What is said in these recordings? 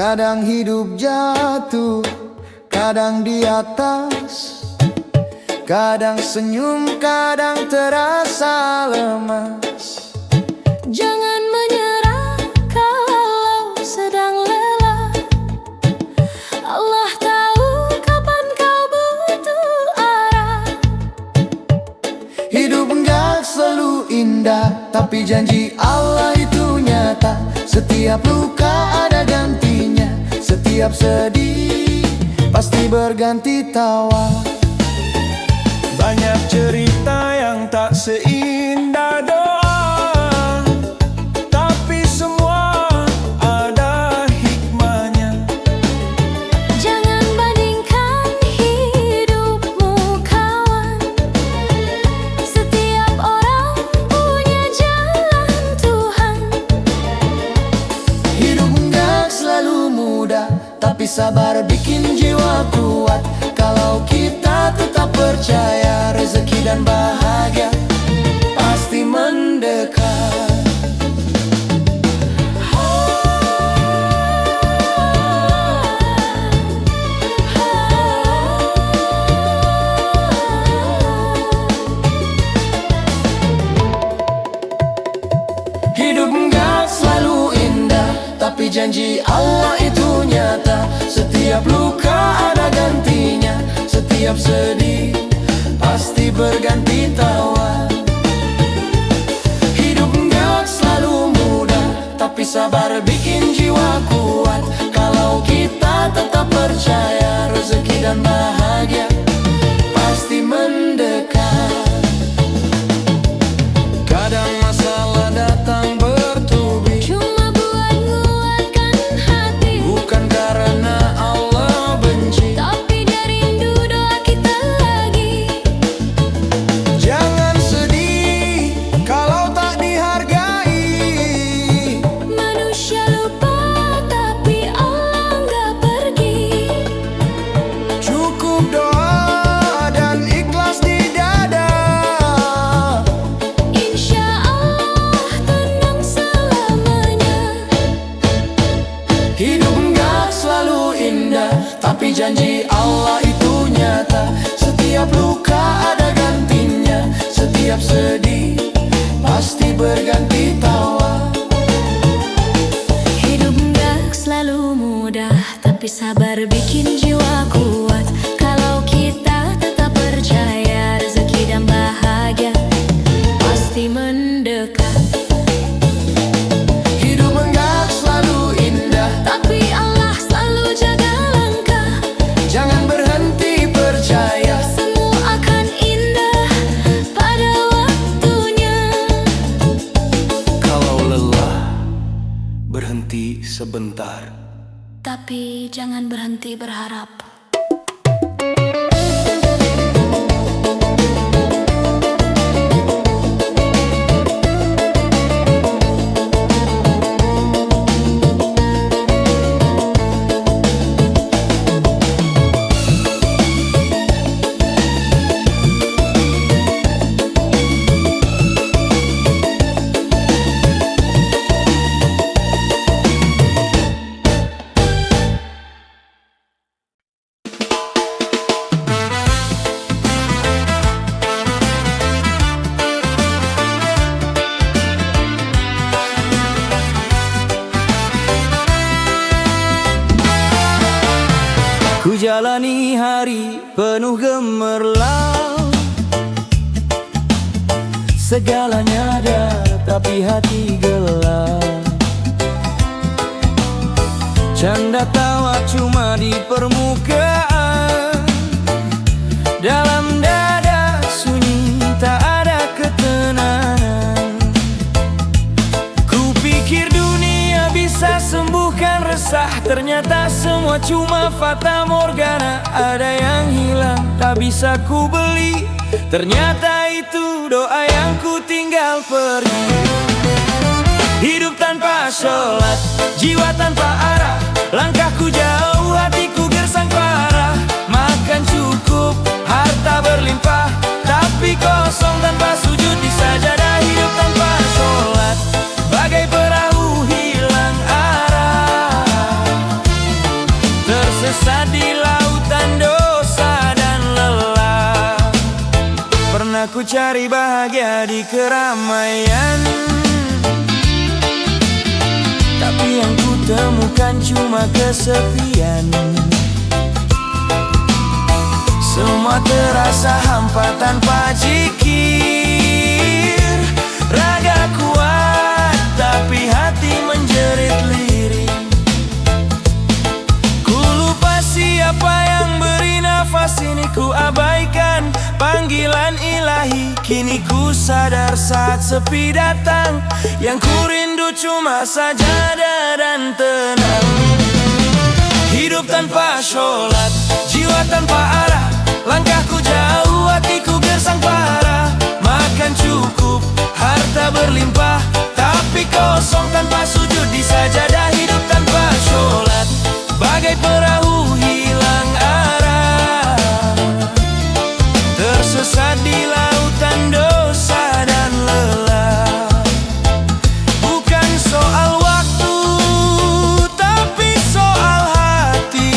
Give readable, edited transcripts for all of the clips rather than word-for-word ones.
Kadang hidup jatuh, kadang di atas, kadang senyum, kadang terasa lemas. Jangan menyerah kalau sedang lelah. Allah tahu kapan kau butuh arah. Hidup enggak selalu indah, tapi janji Allah itu nyata. Setiap luka ada gantinya, setiap sedih pasti berganti tawa. Banyak cerita yang tak seindah doa, tapi semua ada hikmahnya. Jangan bandingkan hidupmu kawan. Setiap orang punya jalan Tuhan. Hidup enggak selalu mudah, tapi sabar bikin jiwa kuat. Kalau kita tetap percaya, rezeki dan bahagia pasti mendekat. Hidup enggak selalu indah, tapi janji Allah itu nyata. Setiap luka ada gantinya, setiap sedih pasti berganti tawa. Hidup enggak selalu mudah, tapi sabar bikin jiwa kuat. Kalau kita tetap percaya, rezeki dan bahagia pasti mendekat. Kadang masalah datang bertubi, Cuma buat nguatkan hati, bukan karena Allah benci. tapi dari rindu doa kita lagi. Jangan sedih kalau tak dihargai. Manusia lupa tapi Allah nggak pergi. Cukup doa dan ikhlas di dada. Insya Allah tenang selamanya. Hidup enggak selalu indah, tapi janji Allah itu nyata. Setiap luka ada gantinya, setiap sedih pasti berganti tawa. Hidup nggak selalu mudah, tapi sabar bikin jiwa kuat. Kalau kita tetap percaya, rezeki dan bahagia pasti mendekat. Hidup enggak selalu indah, Tapi Allah selalu jaga langkah. jangan berhenti percaya. Semua akan indah pada waktunya. Kalau lelah, berhenti sebentar. Tapi jangan berhenti berharap. Ku jalani hari penuh gemerlap, segalanya ada tapi hati gelap. Canda tawa cuma di permukaan, dalam dada sunyi tak ada ketenangan. Ku pikir dunia bisa sembuhkan resah, ternyata semua cuma fata morgana. Ada yang hilang tak bisa ku beli, ternyata itu doa yang ku tinggal pergi. Hidup tanpa sholat, jiwa tanpa arah, langkahku jauh, hatiku gersang parah. Makan cukup, harta berlimpah, tapi kosong tanpa sujud di sajadah. Hidup tanpa sholat, bagai perahu hilang arah. Aku cari bahagia di keramaian, tapi yang ku temukan cuma kesepian. Semua terasa hampa tanpa zikir. Raga kuat tapi hati menjerit lirik. Ku lupa siapa yang beri nafas ini, ku abaikan panggilan ilahi. Kini ku sadar saat sepi datang, yang ku rindu cuma sajadah dan tenang. Hidup tanpa sholat, jiwa tanpa arah, langkahku jauh, hatiku gersang parah. Makan cukup, harta berlimpah, tapi kosong tanpa sujud di sajadah. Hidup tanpa sholat, bagai perahu hilang arah, tersesat di lautan dosa dan lelah. Bukan soal waktu, tapi soal hati.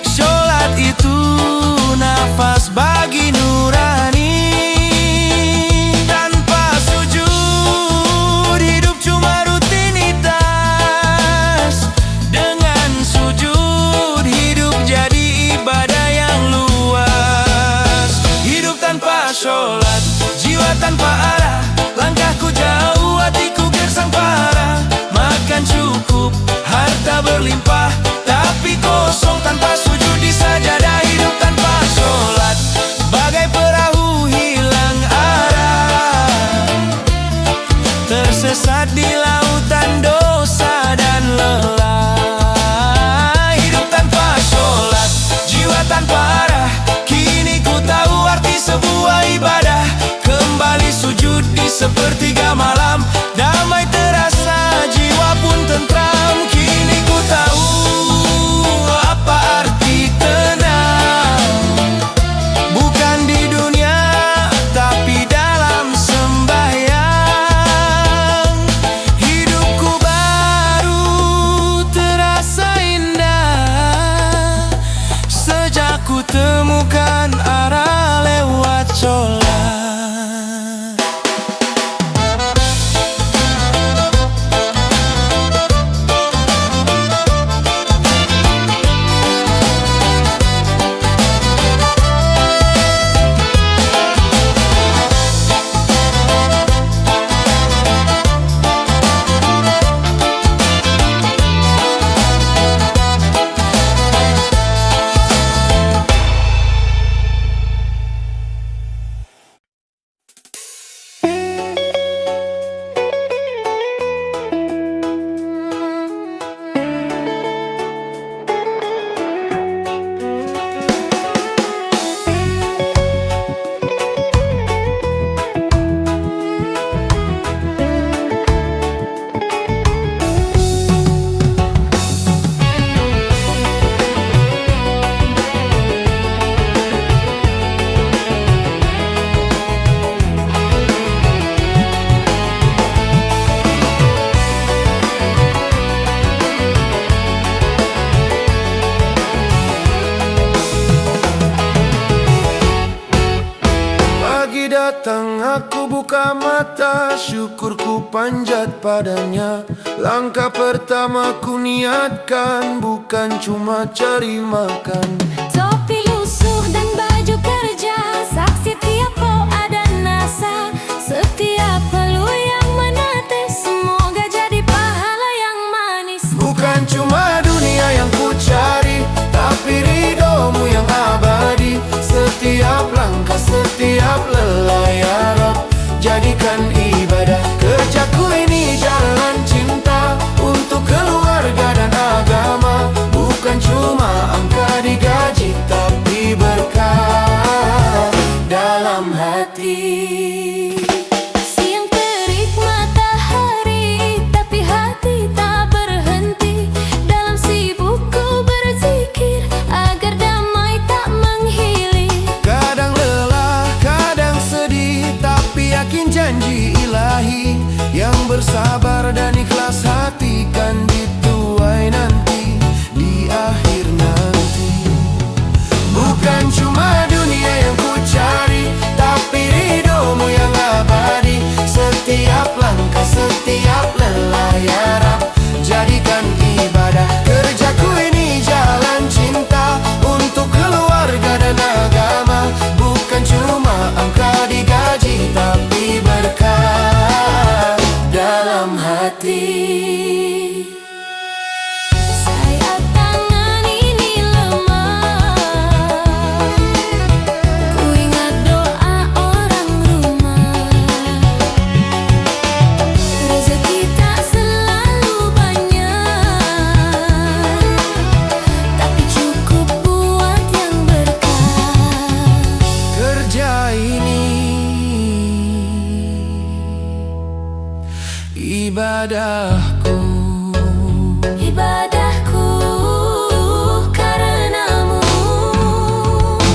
Sholat itu nafas bagi nurani. Tanpa sujud, hidup cuma rutinitas. Dengan sujud, hidup jadi ibadah yang luas. Hidup tanpa sholat, jiwa tanpa arah, langkahku jauh, hatiku gersang parah. Makan cukup, harta berlimpah, tapi kosong tanpa sujud di sajadah. Hidup tanpa sholat, bagai perahu hilang arah, tersesat di lautan dosa dan lelah. Hidup tanpa sholat, jiwa tanpa arah, kini ku tahu arti sebuah ibadah. Kembali sujud di sepertiga malam, damai terasa, jiwa pun tentram. Kini ku tahu apa arti tenang, bukan di dunia, tapi dalam sembahyang. Hidupku baru terasa indah sejak ku temukan arah lewat sholat. Datang aku buka mata, syukurku panjat padanya. Langkah pertama ku niatkan, bukan cuma cari makan. Topi lusuh dan baju kerja, saksi tiap doa dan nasa. Setiap peluh yang menate, semoga jadi pahala yang manis. Bukan cuma dunia yang ku cari, tapi ridhomu yang abadi. Setiap langkah, setiap lelah, ya Rabb, jadikan ibadah. Kerjaku ini jalan cinta, untuk keluarga dan agama. Bukan cuma angka di gaji, ibadahku. Ibadahku karenamu.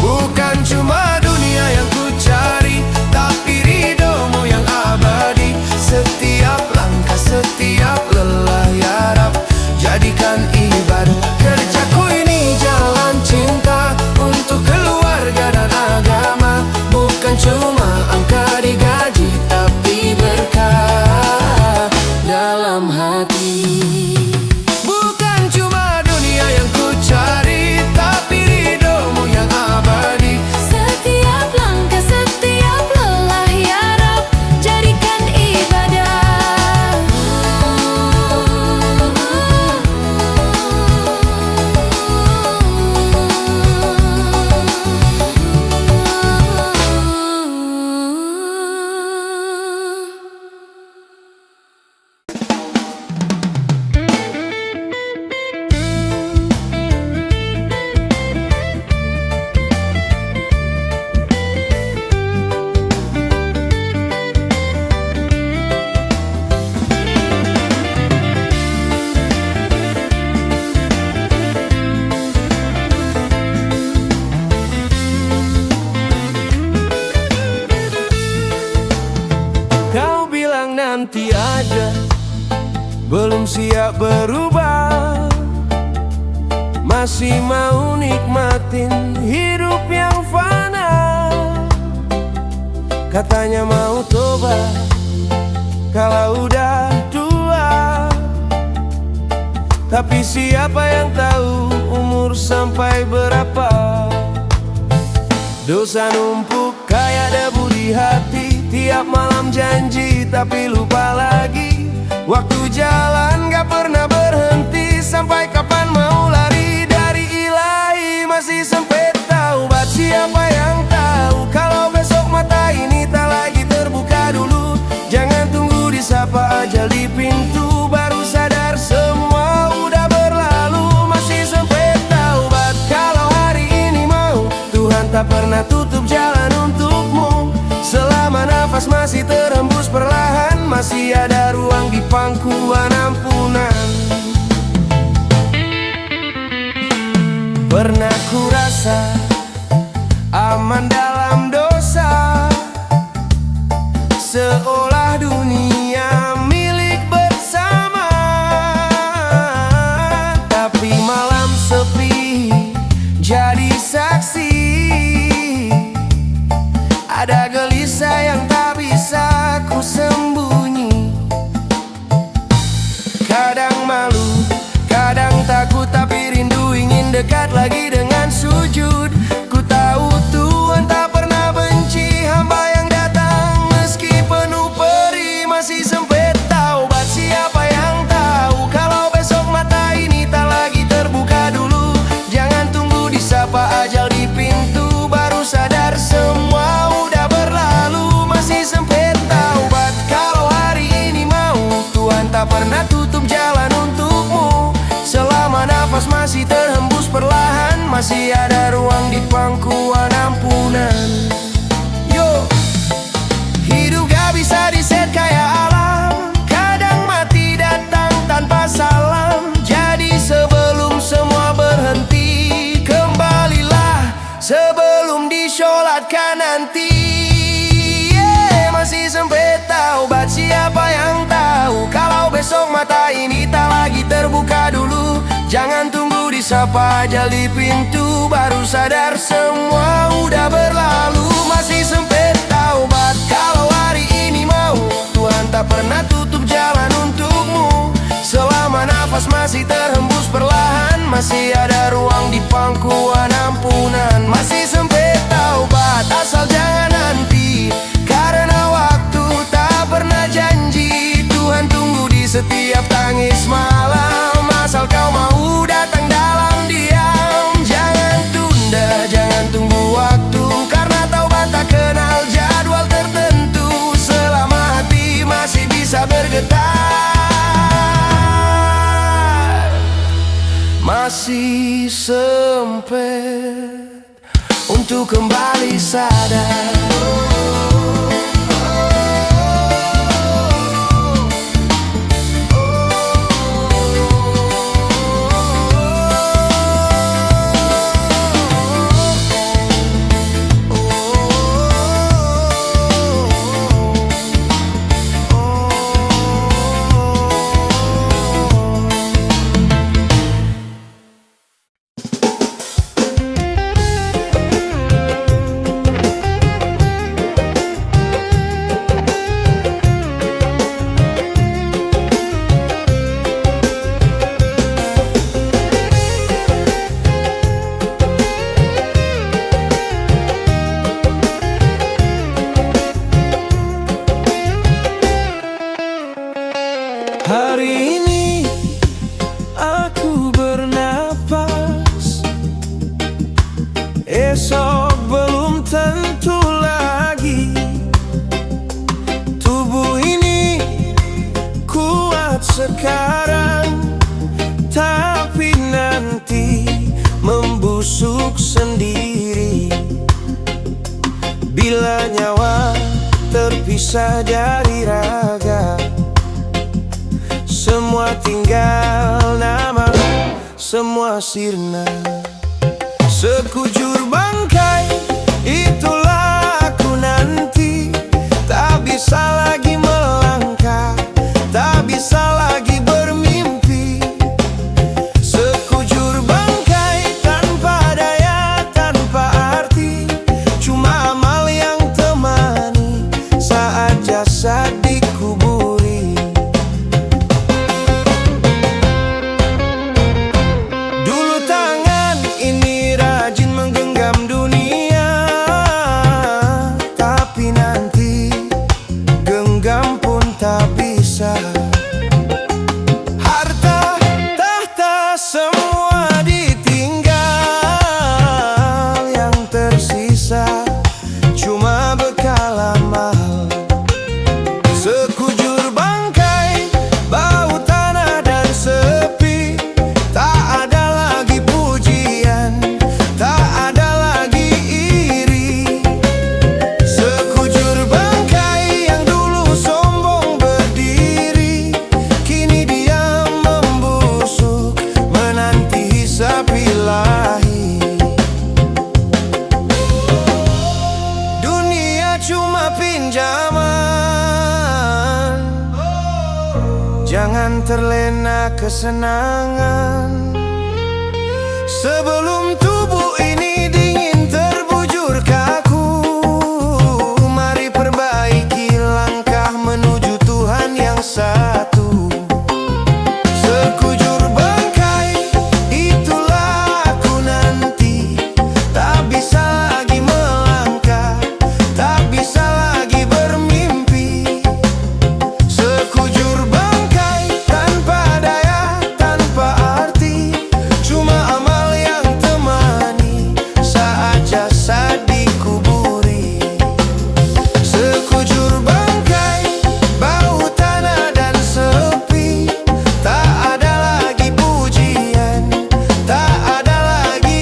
Bukan cuma dunia yang ku cari, tapi ridhomu yang abadi. Setiap langkah, setiap lelah ya Rab, jadikan ibadah. Kerjaku ini jalan cinta untuk keluarga dan agama. Bukan cuma angka di gaji, tapi berkah dalam hati. Bukan cuma dunia yang ku cari, tapi ridhomu yang abadi. Setiap langkah, setiap lelah ya Rab, jadikan ibadah. Kau bilang nanti aja, belum siap berubah. Masih mau nikmatin hidup yang fana. Katanya mau tobat kalau udah tua. Tapi siapa yang tahu umur sampai berapa? Dosa numpuk kayak debu di hati. Tiap malam janji tapi lupa lagi. Waktu jalan gak pernah berhenti. Sampai kapan mau lari dari ilahi? Masih sempit taubat, siapa yang tahu kalau besok mata ini tak lagi terbuka dulu. Jangan tunggu disapa ajal di pintu, baru sadar semua udah berlalu. Masih sempit taubat, kalau hari ini mau, Tuhan tak pernah tutup jalan untukmu. Selama nafas masih terhembus perlahan, masih ada ruang di pangkuan ampunan. Pernah ku rasa aman dalam dosa, seolah dunia milik bersama. Tapi malam sepi jadi saksi, ada gelisah yang tak bisa ku sembunyi. Kadang malu, kadang takut, tapi rindu ingin dekat lagi dengan sujud. Ku tahu Tuhan tak pernah benci hamba yang datang meski penuh peri. Masih sempit taubat, siapa yang tahu kalau besok mata ini tak lagi terbuka dulu. Jangan tunggu disapa ajal di pintu, baru sadar semua udah berlalu. Masih sempit taubat, kalau hari ini mau, Tuhan tak pernah tutup jalan untukmu. Selama nafas masih terhembus perlahan, masih ada ruang di pangkuan ampunan. Yo, hidup gak bisa diset kayak alam. Kadang mati datang tanpa salam. Jadi sebelum semua berhenti, kembalilah sebelum disolatkan nanti. Masih sempit taubat, siapa yang tahu kalau besok mata ini tak lagi terbuka dulu. Jangan tunggu disapa ajal di pintu, baru sadar semua udah berlalu. Masih sempit taubat, kalau hari ini mau, Tuhan tak pernah tutup jalan untukmu. Selama nafas masih terhembus perlahan, masih ada ruang di pangkuan ampunan. Masih sempit taubat, asal jangan nanti, karena waktu tak pernah janji. Tuhan tunggu di setiap tangis malam, asal kau mau datang dalam diam. Jangan tunda, jangan tunggu waktu, karena taubat tak kenal jadwal tertentu. Selama hati masih bisa bergetar, masih sempit untuk kembali sadar. sekarang, tapi nanti membusuk sendiri. Bila nyawa terpisah dari raga, semua tinggal nama, semua sirna. Sekujur bangkai, itulah aku nanti. Tak bisa lagi melangkah, tak bisa lagi bermimpi. Sekujur bangkai tanpa daya, tanpa arti, cuma amal yang temani saat jasad dikuburi. Dulu tangan ini rajin menggenggam dunia, tapi nanti genggam pun tak bisa. Harta, tahta, semua ditinggal. Yang tersisa cuma bekal amal. Sekujur bangkai, bau tanah dan sepi. Tak ada lagi pujian, tak ada lagi iri. Sekujur bangkai yang dulu sombong berdiri, kini dia membusuk menanti hisab ilahi. Dunia cuma pinjaman, jangan terlena kesenangan. Sebelum tubuh ini dingin terbujur kaku, mari perbaiki langkah menuju Tuhan yang satu. Sekujur bangkai, itulah aku nanti. Tak bisa lagi melangkah, tak bisa lagi bermimpi. Sekujur bangkai tanpa daya, tanpa arti, cuma amal yang temani saat jasad dikuburi. Sekujur bangkai, bau tanah dan sepi. Tak ada lagi pujian, tak ada lagi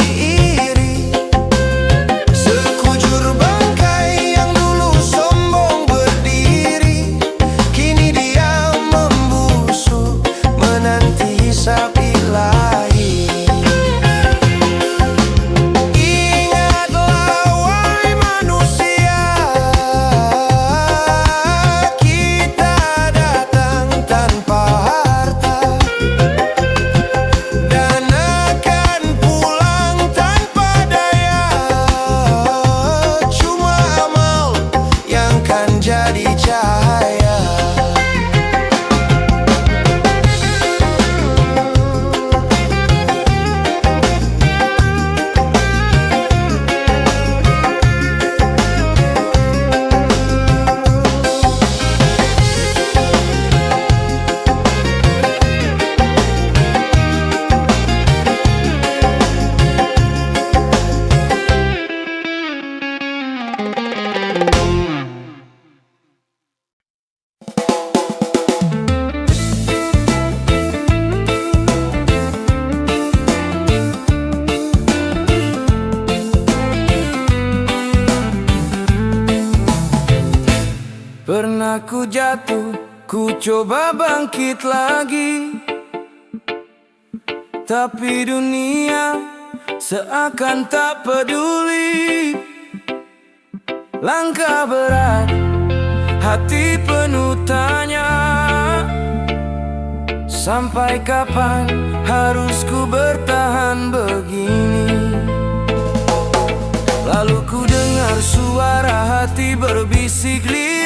iri. Sekujur bangkai yang dulu sombong berdiri, kini dia membusuk menanti hisab ilahi. Ingatlah wahai manusia, kita datang tanpa harta dan akan pulang tanpa daya. Cuma amal yang kan jadi cahaya. Pernah ku jatuh, ku coba bangkit lagi, tapi dunia seakan tak peduli. Langkah berat, hati penuh tanya, sampai kapan harus ku bertahan begini? Lalu ku dengar suara hati berbisik lirih,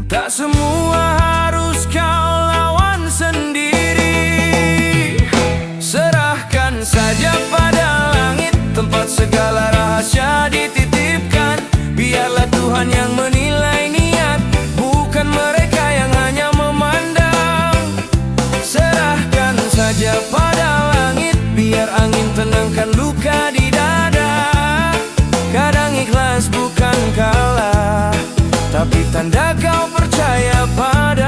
tak semua harus kau lawan sendiri. Serahkan saja pada langit, tempat segala rahasia dititipkan. Biarlah Tuhan yang menilai niat, bukan mereka yang hanya memandang. Serahkan saja pada langit, biar angin tenangkan luka di dada. Kadang ikhlas bukan kalah, tapi tanda kau percaya pada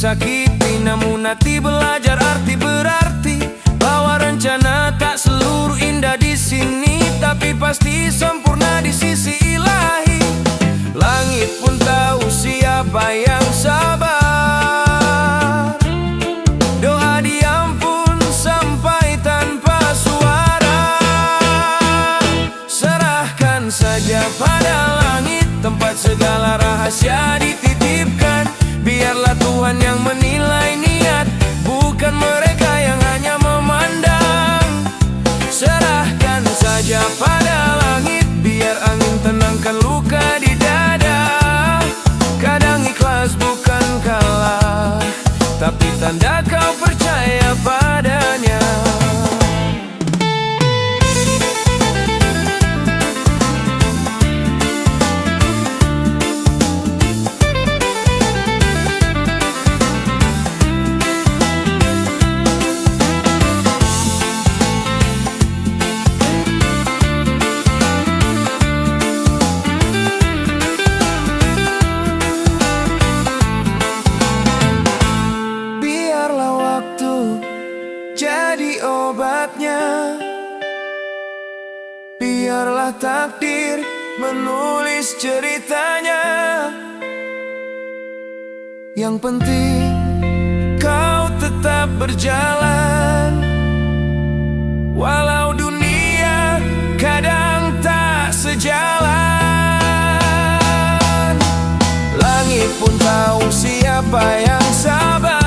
disakiti, namun hati belajar arti berarti bahwa rencana tak seluruh indah di sini, tapi pasti sempurna di sisi ilahi. Langit pun tahu siapa yang sabar. Doa diam pun sampai tanpa suara. Serahkan saja pada langit tempat segala rahasia dititipkan. Biarlah Tuhan yang menilai niat, bukan mereka yang hanya memandang. Serahkan saja pada langit, biar angin tenangkan luka di dada. Kadang ikhlas bukan kalah, tapi tanda kau percaya padanya. Jadi obatnya, biarlah takdir menulis ceritanya. Yang penting kau tetap berjalan, walau dunia kadang tak sejalan. Langit pun tahu siapa yang sabar.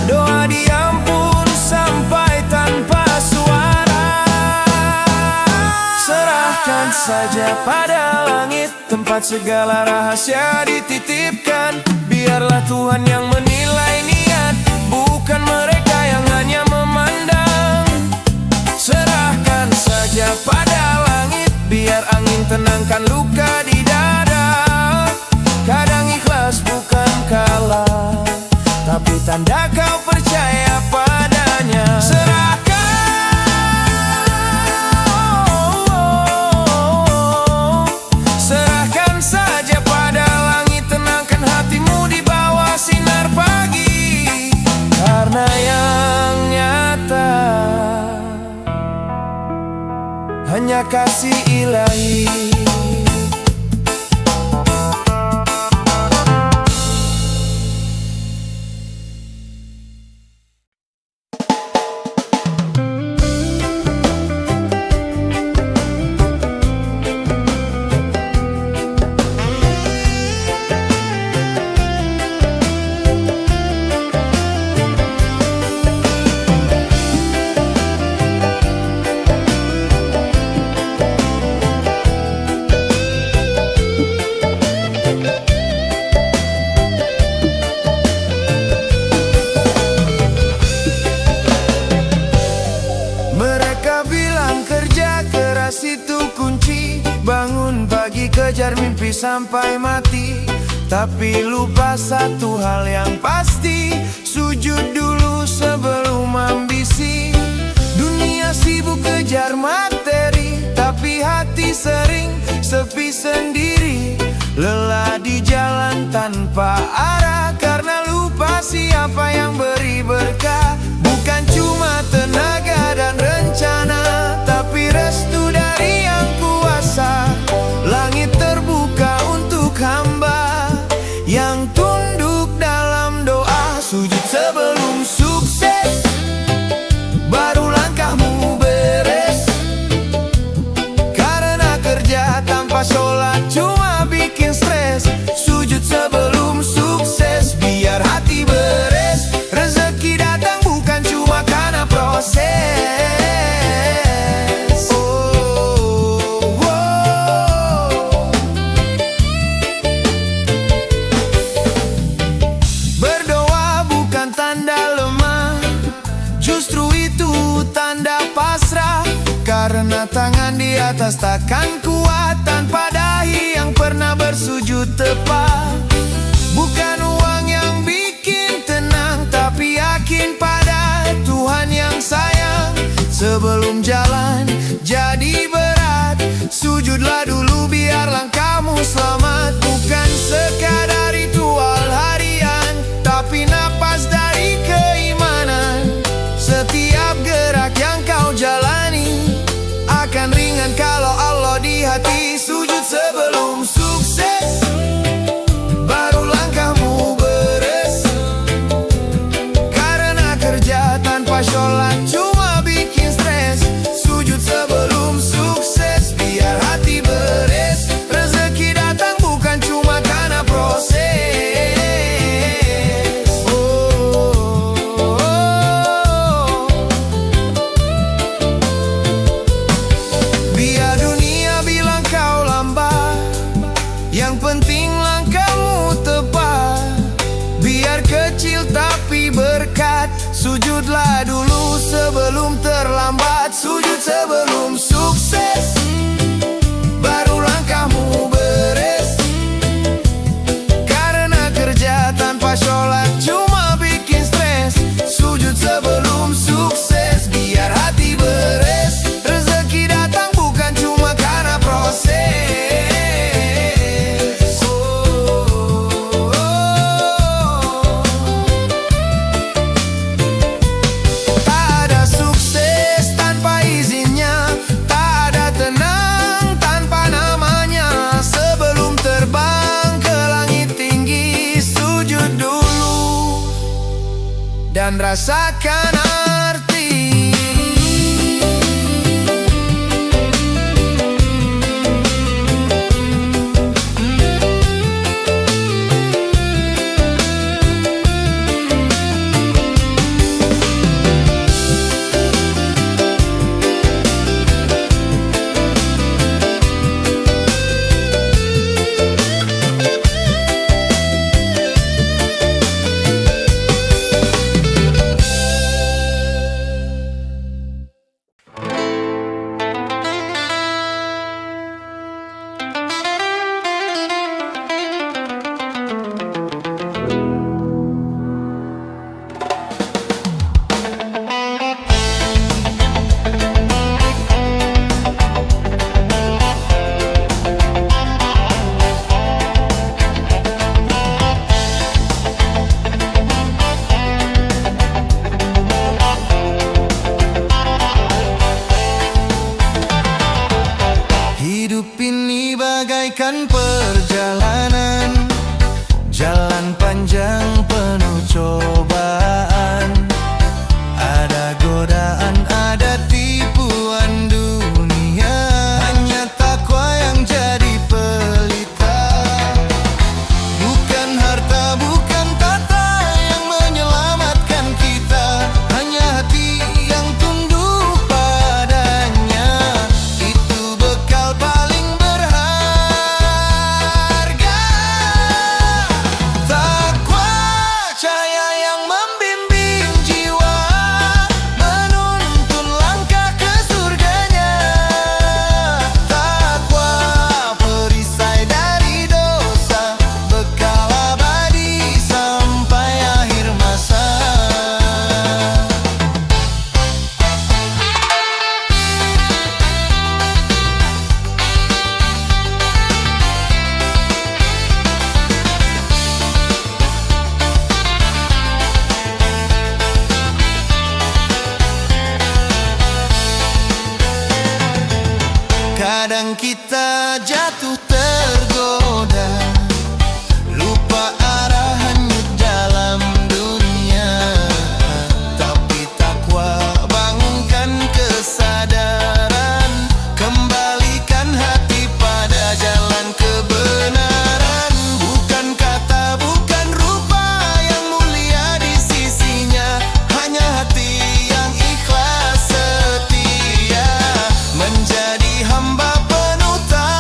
Doa diam pun sampai tanpa suara. Serahkan saja pada langit tempat segala rahasia dititipkan. Biarlah Tuhan yang menilai niat, bukan mereka yang hanya memandang. Serahkan saja pada langit, biar angin tenangkan luka di dada. Kadang ikhlas bukan kalah, tapi tanda kau percaya padanya. Serahkan saja pada langit, tenangkan hatimu di bawah sinar pagi. Karena yang nyata hanya kasih ilahi. Itu kunci, bangun pagi kejar mimpi sampai mati. Tapi lupa satu hal yang pasti, sujud dulu sebelum ambisi. Dunia sibuk kejar materi, tapi hati sering sepi sendiri. Lelah di jalan tanpa arah, karena lupa siapa yang beri berkah. Bukan cuma tenaga dan rencana, tapi restu dari yang kuasa. Langit terbuka untuk hamba yang tunduk dalam doa. Sujud sebelum sukses, baru langkahmu beres. Karena kerja tanpa sholat cuma bikin stres. Sujud sebelum sukses, biar hati beres. Rezeki datang bukan cuma karena proses. Berdoa bukan tanda lemah, justru itu tanda pasrah. Karena tangan di atas takkan kuat tanpa dahi yang pernah bersujud tepat. Bukan uang yang bikin tenang, tapi yakin pada Tuhan yang sayang. Sebelum jalan jadi berat, sujudlah dulu biar langkahmu selamat. Bukan sekadar ritual Sujudlah dulu sebelum terlambat, sujud sebelum sukses, baru langkahmu beres. Karena kerja tanpa sholat cuma bikin stres. Sujud sebelum sukses, biar hati beres. Rezeki datang bukan cuma karena proses. Tak ada sukses tanpa izinnya, tak ada tenang tanpa namanya. Sebelum terbang ke langit tinggi, sujud dulu dan rasakan arti. Hidup ini bagaikan perjalanan, jalan panjang penuh cobaan. Ada godaan, ada tipuan dunia. Hanya takwa yang jadi pelita. Bukan harta, bukan tata yang menyelamatkan kita. Hanya hati yang tunduk padanya. Itu bekal paling berharga. Takwa, cahaya yang membimbing jiwa, menuntun langkah ke surganya. Takwa, perisai dari dosa, bekal abadi sampai akhir masa. Kadang kita jatuh tergoda, lupa arah hanyut dalam dunia. Tapi takwa bangunkan kesadaran, kembalikan hati pada jalan kebenaran. Bukan kata, bukan rupa yang mulia di sisinya, hanya hati yang ikhlas setia, menjadi hamba penuh tawakal.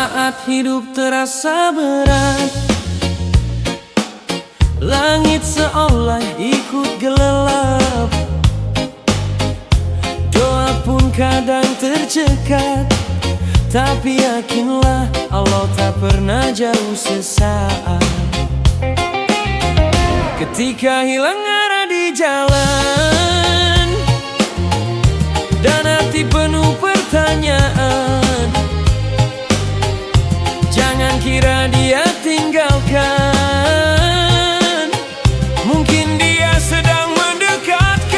saat hidup terasa berat, langit seolah ikut gelap, doa pun kadang tercekat. Tapi yakinlah Allah tak pernah jauh sesaat. Ketika hilang arah di jalan dan hati penuh pertanyaan, jangan kira dia tinggalkan, mungkin dia sedang mendekatkan.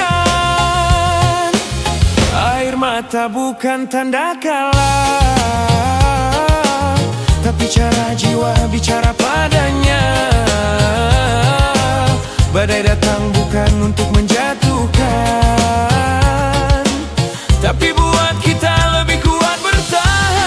Air mata bukan tanda kalah, tapi cara jiwa bicara padanya. Badai datang bukan untuk menjatuhkan, tapi buat kita lebih kuat bertahan.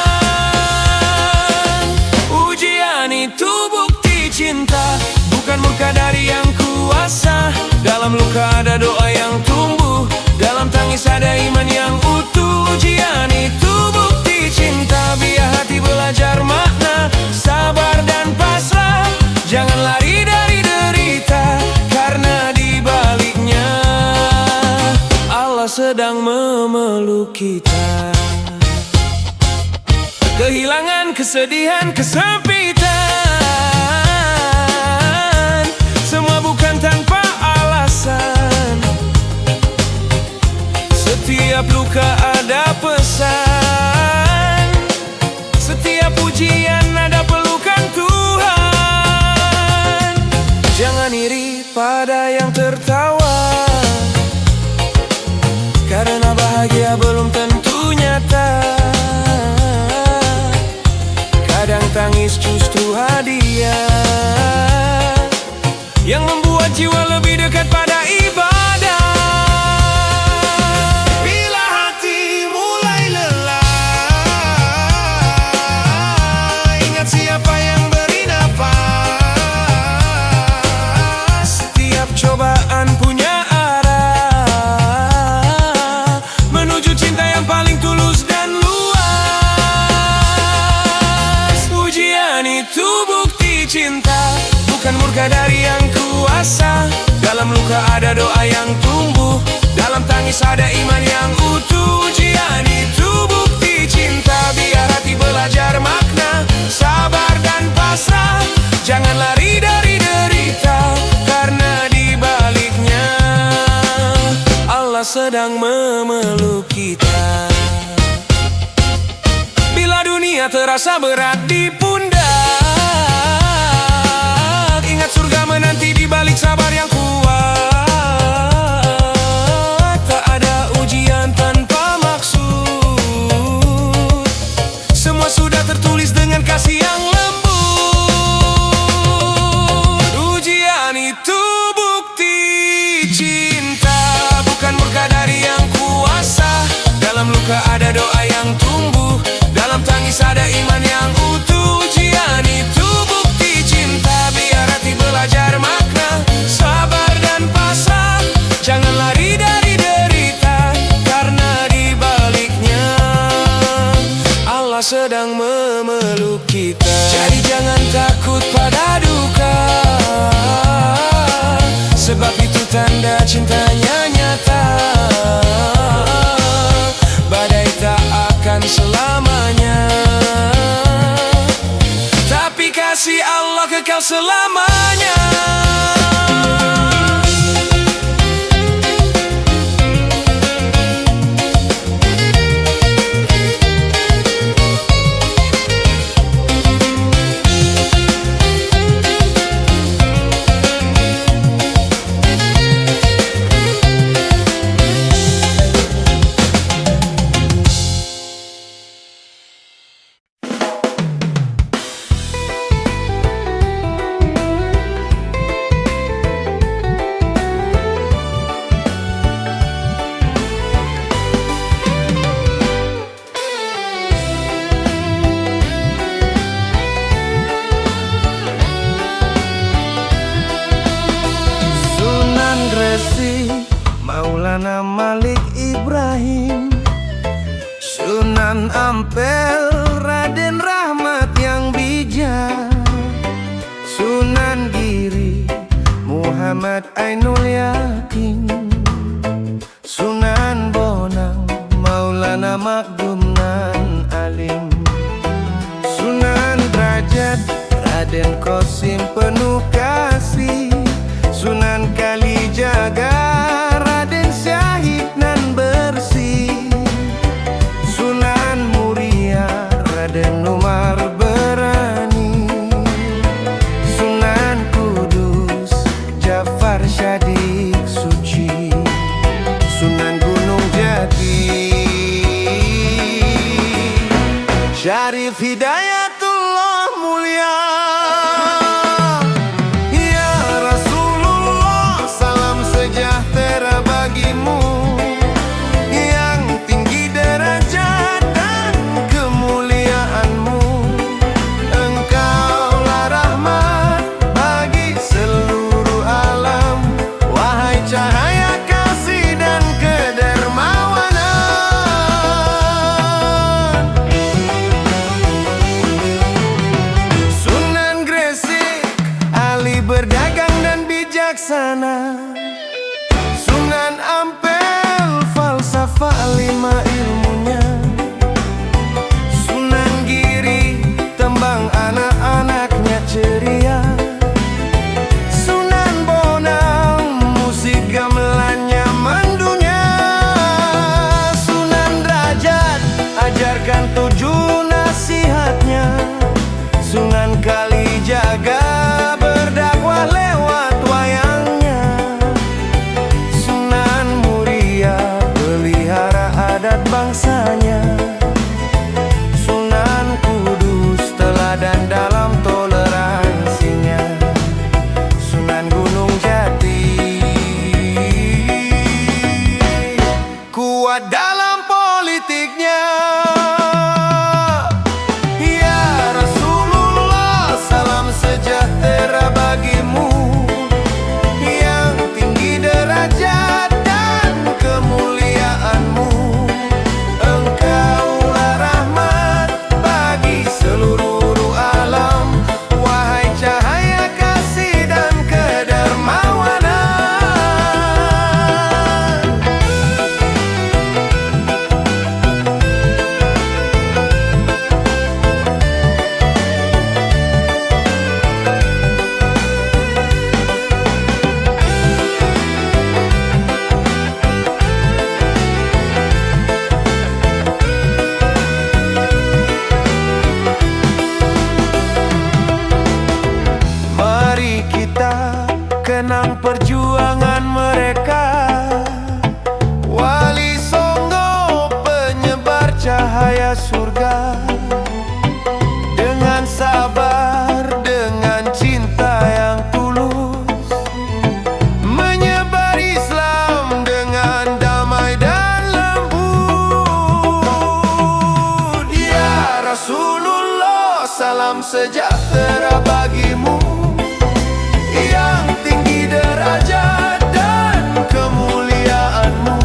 Ujian itu bukti cinta, bukan murka dari yang kuasa. Dalam luka ada doa yang tumbuh, dalam tangis ada iman yang utuh. Ujian itu bukti cinta, biar hati belajar makna, sabar dan pasrah. Jangan lari dari derita, karena di baliknya Allah sedang memeluk kita. Kehilangan, kesedihan, kesempitan, semua bukan tanpa alasan. Setiap luka ada pesan, setiap ujian ada pelukan Tuhan. Jangan iri pada yang tertawa, karena bahagia belum tentu nyata. Kadang tangis justru hadiah yang membuat jiwa lebih dekat pada ibadah. Bila hati mulai lelah, ingat siapa yang beri nafas. Setiap cobaan punya arah menuju cinta yang paling tulus dan luas. Ujian itu bukti cinta, bukan murka dari yang kuasa. Dalam luka ada doa yang tumbuh, dalam tangis ada iman yang utuh. Ujian itu bukti cinta, biar hati belajar makna, sabar dan pasrah. Jangan lari dari derita, karena di baliknya Allah sedang memeluk kita. Bila dunia terasa berat di pundak, ingat surga menanti di balik sabar yang kuat. Tak ada ujian tanpa maksud, semua sudah tertulis dengan kasih yang lembut. Ujian itu bukti cinta, bukan murka dari yang kuasa. Dalam luka ada doa yang tumbuh, dalam tangis ada iman yang utuh. Ujian itu bukti cinta, biar hati belajar makna, sabar dan pasrah. Jangan lari dari derita, karena di baliknya Allah sedang memeluk kita. Jadi jangan takut pada duka, sebab itu tanda cintanya nyata. Badai tak akan selamanya, tapi kasih Allah kekal selamanya. Maulana Malik Ibrahim, Sunan Ampel Raden Rahmat Muhammad Ainul Yakin, Sunan Bonang, Maulana Magdum nan Alim, Sunan Derajat, Raden Qasim penuh kasih, Sunan Kalijaga, Raden Syahid nan bersih, Sunan Muria, Raden Umar berani, Sunan Kudus, Jafar Syadik suci, Sunan Gunung Jati, Syarif Hidayatullah mulia. Ya Rasulullah, salam sejahtera bagimu, yang tinggi derajat dan kemuliaanmu. Engkaulah rahmat bagi seluruh alam, wahai cahaya kasih dan kedermawanan. Sunan Gresik, ahli berdagang dan bijaksana, Sunan Ampel, falsafah lima ilmunya, Sunan Giri, tembang anak-anaknya ceria, Sunan Bonang, musik gamelannya mendunia, Sunan Derajat, ajarkan 7 nasihatnya, Sunan Kalijaga, berdakwah lewat wayangnya, Sunan Muria, pelihara adat bangsanya, Sunan Kudus, teladan dalam toleransinya, Sunan Gunung Jati, kuat dalam politiknya. Ya Rasulullah, salam sejahtera bagimu, yang tinggi derajat dan kemuliaanmu. Engkaulah rahmat bagi seluruh alam, wahai cahaya kasih dan kedermawanan. Mari kita kenang perjuangan mereka, Wali Songo, penyebar cahaya surga, dengan sabar, dengan cinta yang tulus, menyebar Islam dengan damai dan lembut. Ya Rasulullah, salam sejahtera bagimu, yang tinggi derajat dan kemuliaanmu.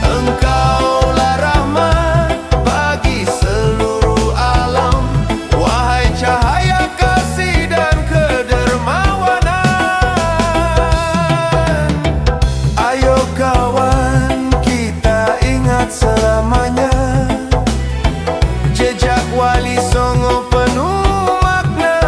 Engkaulah rahmat bagi seluruh alam, wahai cahaya kasih dan kedermawanan. Ayo kawan, kita ingat selamanya jejak Wali Songo penuh makna,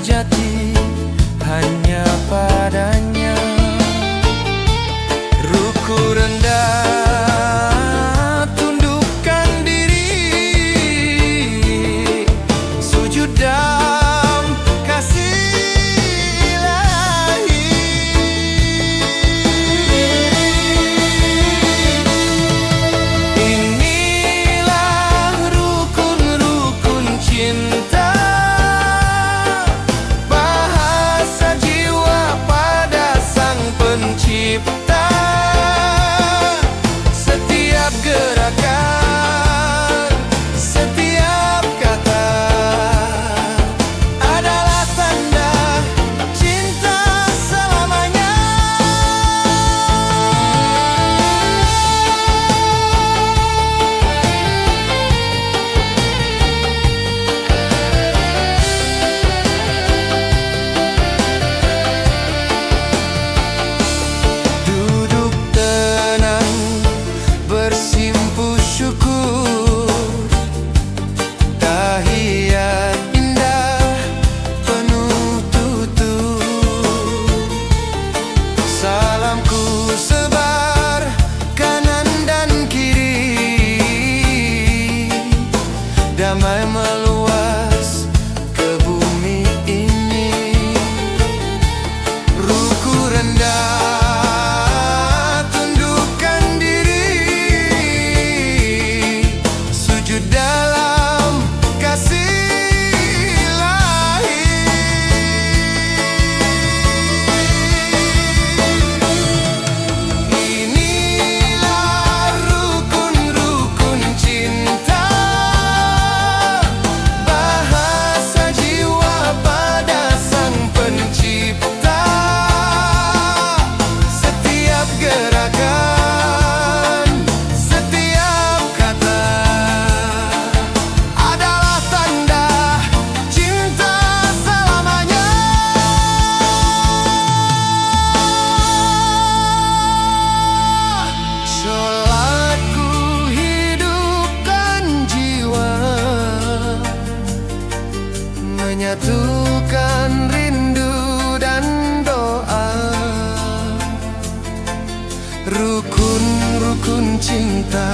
sejati hanya padanya. Ruku rendah, tundukkan diri, sujud dalam kasih ilahi. Inilah rukun-rukun cinta, bahasa jiwa pada Sang Pencipta. Setiap gerakan, setiap kata adalah tanda cinta selamanya. Duduk tenang, bersimpuh syukur, tahiyat indah penuh tutur. Salamku sebar kanan dan kiri, damai meluas ke bumi ini. Ruku rendah, tundukkan diri, sujud dalam kasih ilahi. Inilah rukun-rukun cinta, bahasa jiwa pada Sang Pencipta. Setiap gerakan, setiap kata adalah tanda cinta selamanya. Sholatku hidupkan jiwa, menyatukan rindu dan doa. Rukun-rukun cinta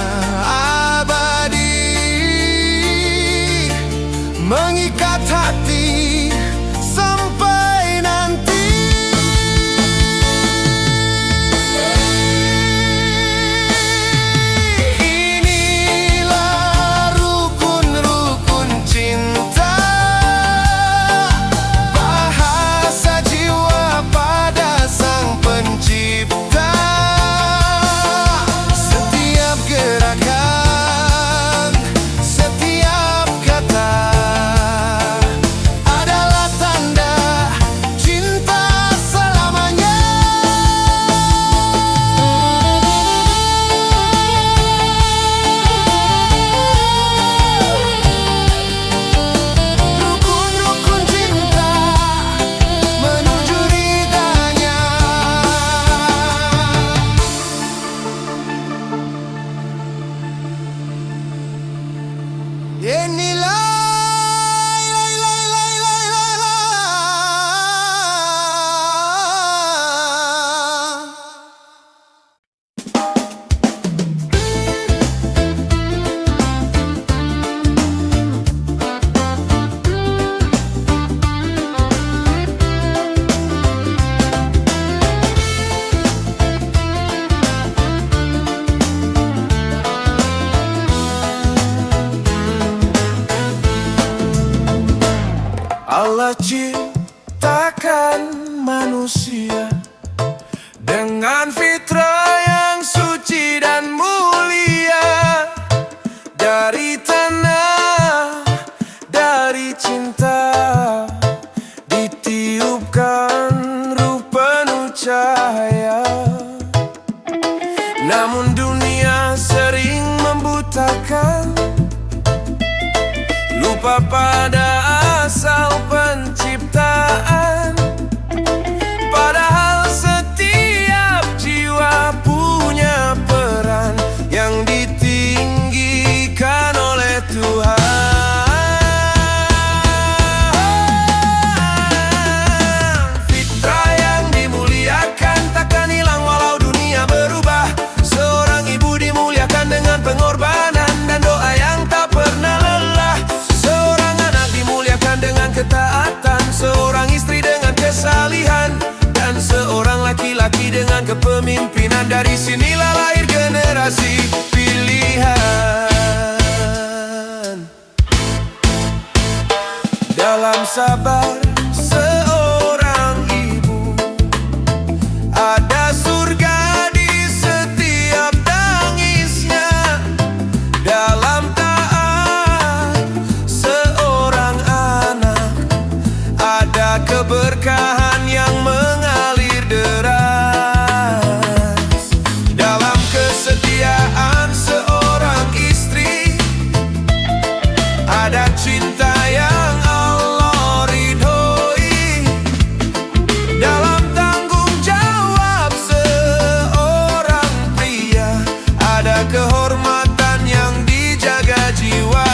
abadi, mengikat hati sampai nanti. Inilah rukun-rukun cinta, bahasa jiwa pada Sang Pencipta. Setiap gerakan, setiap kata adalah tanda cinta selamanya. Rukun-rukun cinta menuju ridhanya. Inilah Allah ciptakan manusia dengan fitrah yang suci dan mulia. Dari tanah, dari cinta, ditiupkan ruh penuh cahaya. Namun dunia sering membutakan, lupa pada asal penciptaan. Padahal setiap jiwa punya peran yang ditinggikan oleh Tuhan. Dalam sabar seorang ibu, ada surga di setiap tangisnya. Dalam taat seorang anak, ada keberkahan yang mengalir deras. Dalam kesetiaan seorang istri, ada cinta yang Allah ridhoi. Dalam tanggung jawab seorang pria, ada kehormatan yang dijaga jiwa.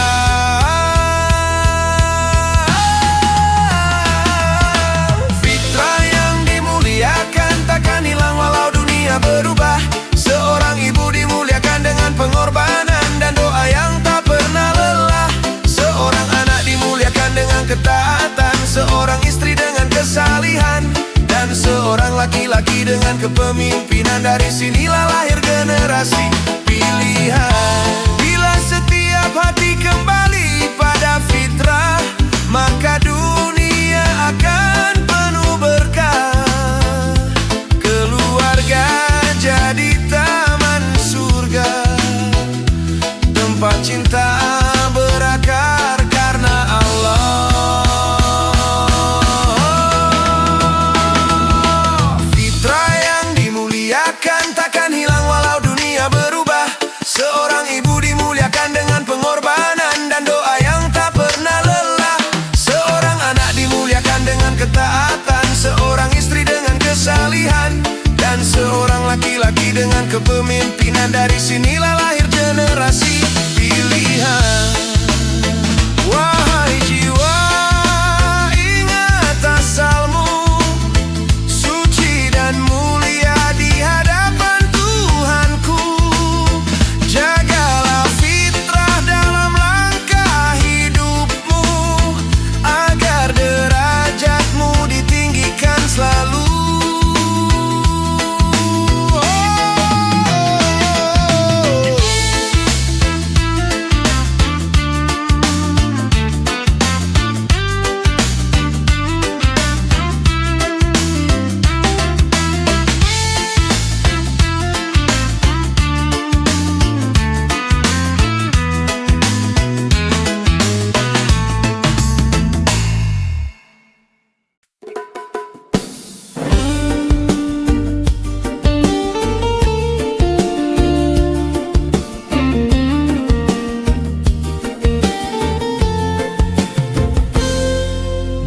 Fitrah yang dimuliakan takkan hilang walau dunia berubah. Seorang ibu dimuliakan dengan pengorbanan dan doa yang tak pernah lelah. Seorang anak dimuliakan dengan ketaatan, seorang istri dengan kesalihan, dan seorang laki-laki dengan kepemimpinan. Dari sinilah lahir generasi pilihan. Bila setiap hati kembali pada fitrah, maka dunia akan penuh berkah. Keluarga jadi taman surga, tempat cinta berakar karena Allah. Fitrah yang dimuliakan takkan hilang walau dunia berubah. Seorang ibu dimuliakan dengan pengorbanan dan doa yang tak pernah lelah. Seorang anak dimuliakan dengan ketaatan, seorang istri dengan kesalihan, dan seorang laki-laki dengan kepemimpinan. Dari sinilah lahir generasi pilihan. Wahai jiwa, ingat asalmu, suci dan mulia di hadapan Tuhanku. Jagalah fitrah dalam langkah hidupmu, agar derajatmu ditinggikan selalu.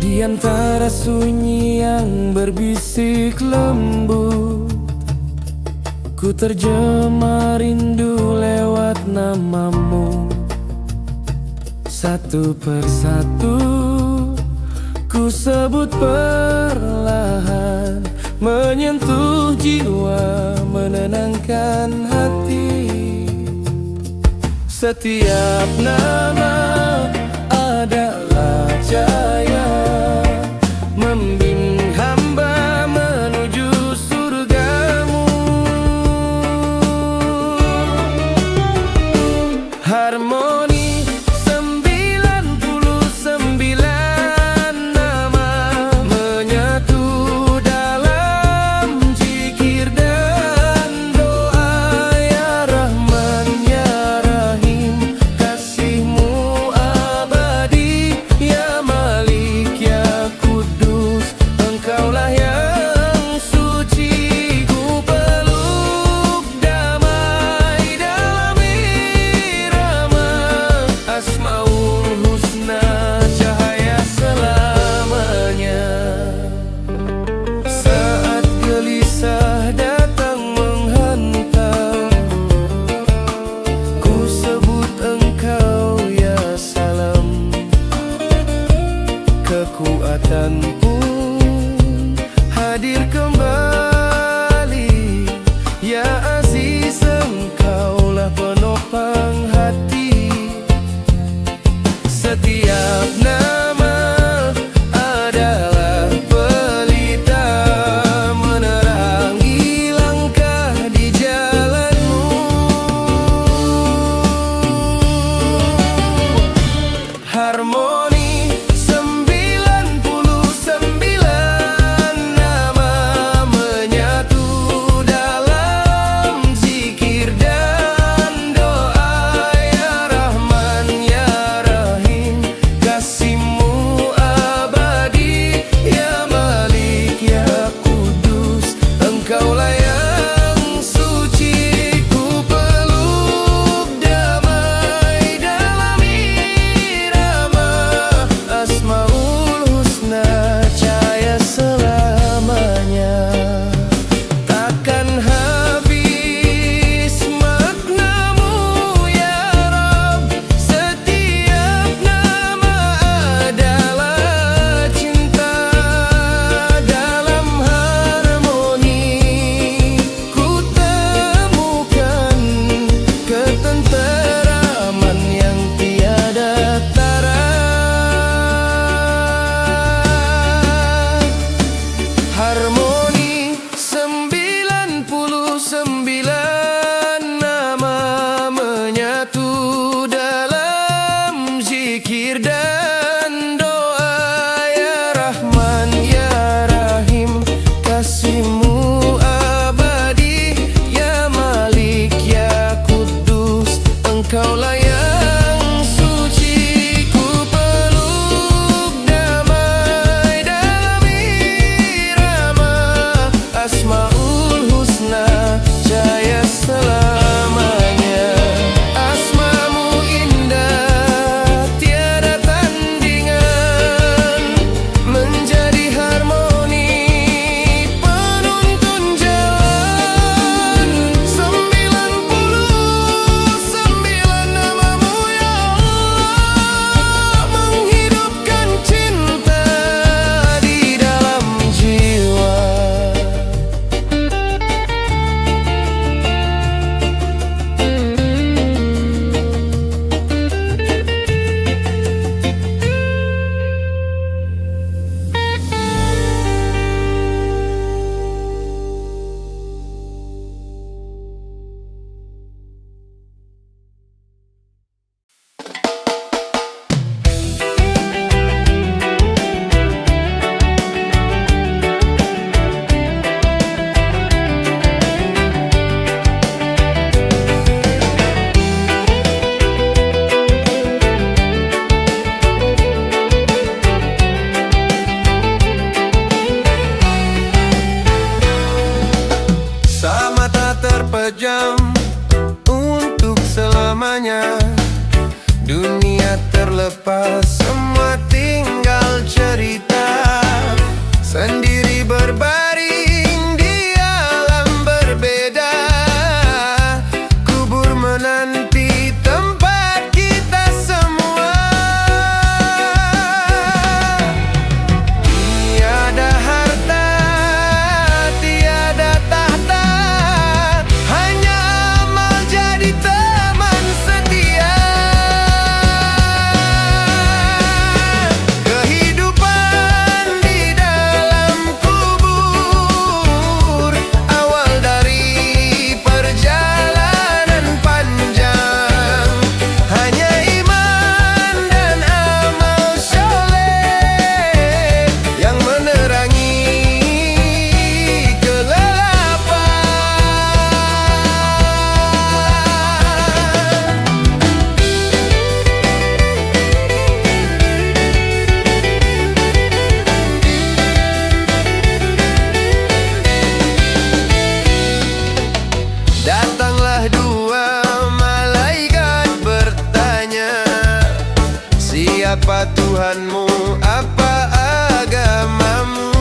Di antara sunyi yang berbisik lembut, ku terjemah rindu lewat namamu. Satu persatu ku sebut perlahan, menyentuh jiwa, menenangkan hati. Setiap nama adalah cahaya, membimbing hamba menuju surgamu. Harmoni 99 nama menyatu dalam zikir dan doa. Ya Rahman ya Rahim, kasih-Mu abadi. Ya Malik ya Kudus, Engkaulah yang suci. Ku peluk damai dalam irama Asmaul Husna, cahaya selamanya. Saat gelisah datang menghantam, ku sebut Engkau ya Salam. Kekuatan pun hadir kembali, ya Aziz, Engkaulah penopang hati. Setiap nama adalah pelita, menerangi langkah di jalanmu. Harmoni 99 Tuhanmu, apa agamamu.